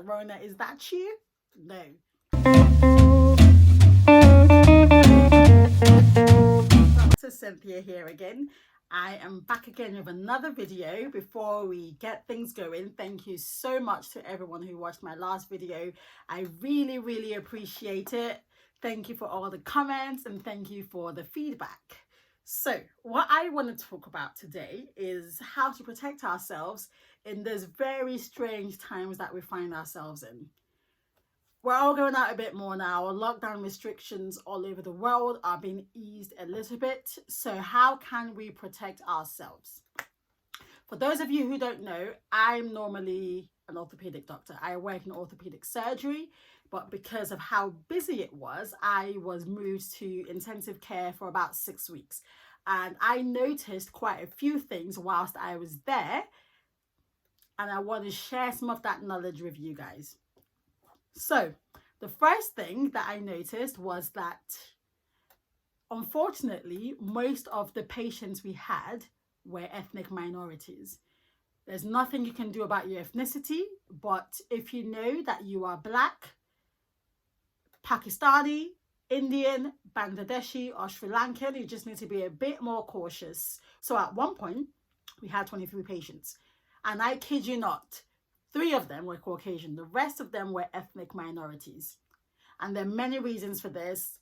that, Rona, is that you? No. Dr. Cynthia here again. I am back again with another video. Before we get things going, thank you so much to everyone who watched my last video. I really appreciate it. Thank you for all the comments and thank you for the feedback. So what I want to talk about today is how to protect ourselves in these very strange times that we find ourselves in. We're all going out a bit more now. Lockdown restrictions all over the world are being eased a little bit. So how can we protect ourselves? For those of you who don't know, I'm normally an orthopedic doctor. I work in orthopedic surgery, but because of how busy it was, I was moved to intensive care for about 6 weeks. And I noticed quite a few things whilst I was there. And I want to share some of that knowledge with you guys. So the first thing that I noticed was that, unfortunately, most of the patients we had were ethnic minorities. There's nothing you can do about your ethnicity, but if you know that you are Black, Pakistani, Indian, Bangladeshi, or Sri Lankan, you just need to be a bit more cautious. So at one point, we had 23 patients, and I kid you not, 3 of them were Caucasian. The rest of them were ethnic minorities. And there are many reasons for this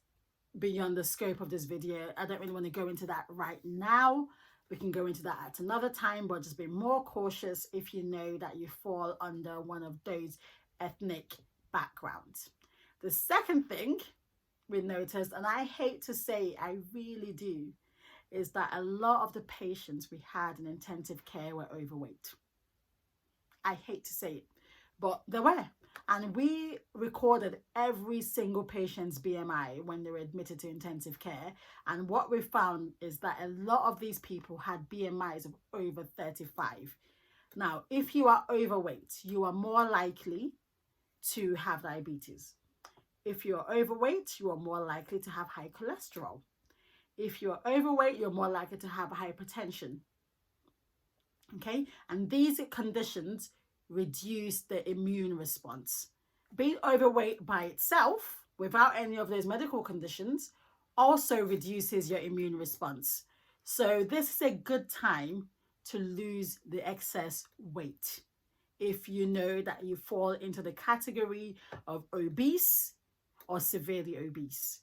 beyond the scope of this video. I don't really want to go into that right now. We can go into that at another time, but just be more cautious if you know that you fall under one of those ethnic backgrounds. The second thing we noticed, and I hate to say, I really do, is that a lot of the patients we had in intensive care were overweight. I hate to say it, but they were. And we recorded every single patient's BMI when they were admitted to intensive care. And what we found is that a lot of these people had BMIs of over 35. Now, if you are overweight, you are more likely to have diabetes. If you're overweight, you are more likely to have high cholesterol. If you're overweight, you're more likely to have hypertension. Okay, and these conditions reduce the immune response. Being overweight by itself, without any of those medical conditions, also reduces your immune response. So this is a good time to lose the excess weight if you know that you fall into the category of obese or severely obese.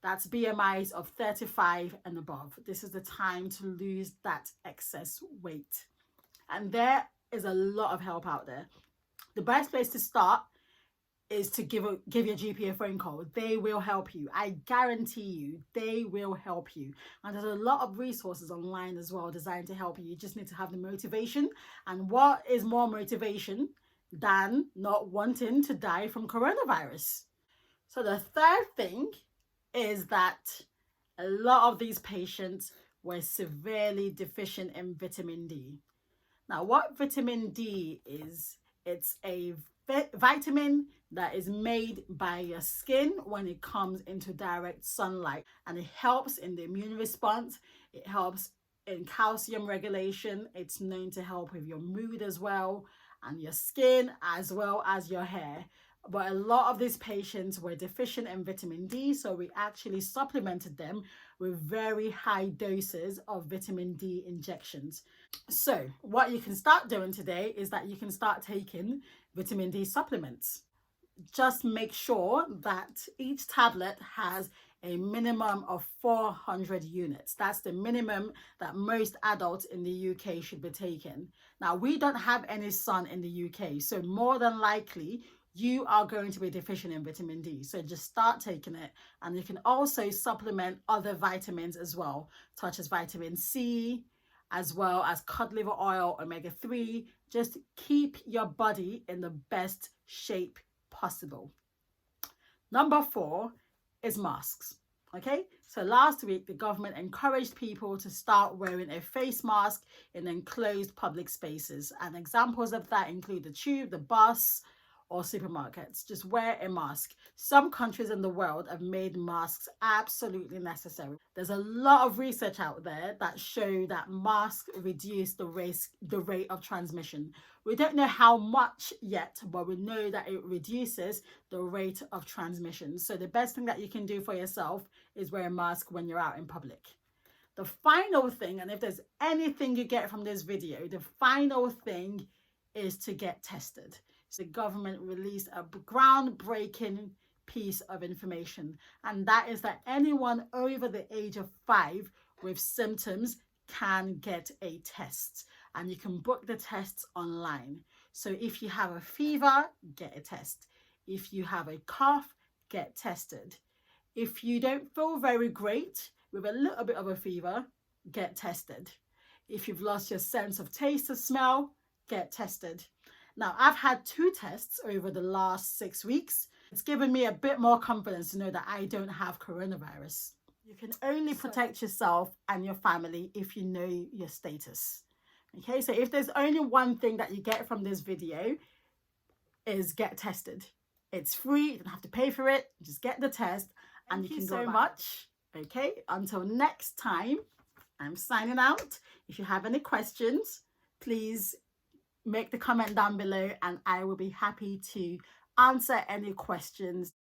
That's BMIs of 35 and above. This is the time to lose that excess weight. And there is a lot of help out there. The best place to start is to give your GP a phone call. They will help you. I guarantee you, they will help you. And there's a lot of resources online as well designed to help you. You just need to have the motivation. And what is more motivation than not wanting to die from coronavirus? So the third thing is that a lot of these patients were severely deficient in vitamin D. Now, what vitamin D is, it's a vitamin that is made by your skin when it comes into direct sunlight, and it helps in the immune response. It helps in calcium regulation. It's known to help with your mood as well, and your skin as well as your hair. But a lot of these patients were deficient in vitamin D, so we actually supplemented them with very high doses of vitamin D injections. So what you can start doing today is that you can start taking vitamin D supplements. Just make sure that each tablet has a minimum of 400 units. That's the minimum that most adults in the UK should be taking. Now, we don't have any sun in the UK, so more than likely, you are going to be deficient in vitamin D. So just start taking it. And you can also supplement other vitamins as well, such as vitamin C, as well as cod liver oil, omega-3. Just keep your body in the best shape possible. Number 4 is masks. Okay, so last week the government encouraged people to start wearing a face mask in enclosed public spaces. And examples of that include the tube, the bus, or supermarkets. Just wear a mask. Some countries in the world have made masks absolutely necessary. There's a lot of research out there that show that masks reduce the rate of transmission. We don't know how much yet, but we know that it reduces the rate of transmission. So the best thing that you can do for yourself is wear a mask when you're out in public. The final thing, and if there's anything you get from this video, the final thing is to get tested. So the government released a groundbreaking piece of information, and that is that anyone over the age of 5 with symptoms can get a test, and you can book the tests online. So if you have a fever, get a test. If you have a cough, get tested. If you don't feel very great with a little bit of a fever, get tested. If you've lost your sense of taste or smell, get tested. Now, I've had 2 tests over the last 6 weeks. It's given me a bit more confidence to know that I don't have coronavirus. You can only protect yourself and your family if you know your status. Okay, so if there's only one thing that you get from this video, is get tested. It's free, you don't have to pay for it. Just get the test and you can go so much. Okay, until next time, I'm signing out. If you have any questions, please make the comment down below and I will be happy to answer any questions.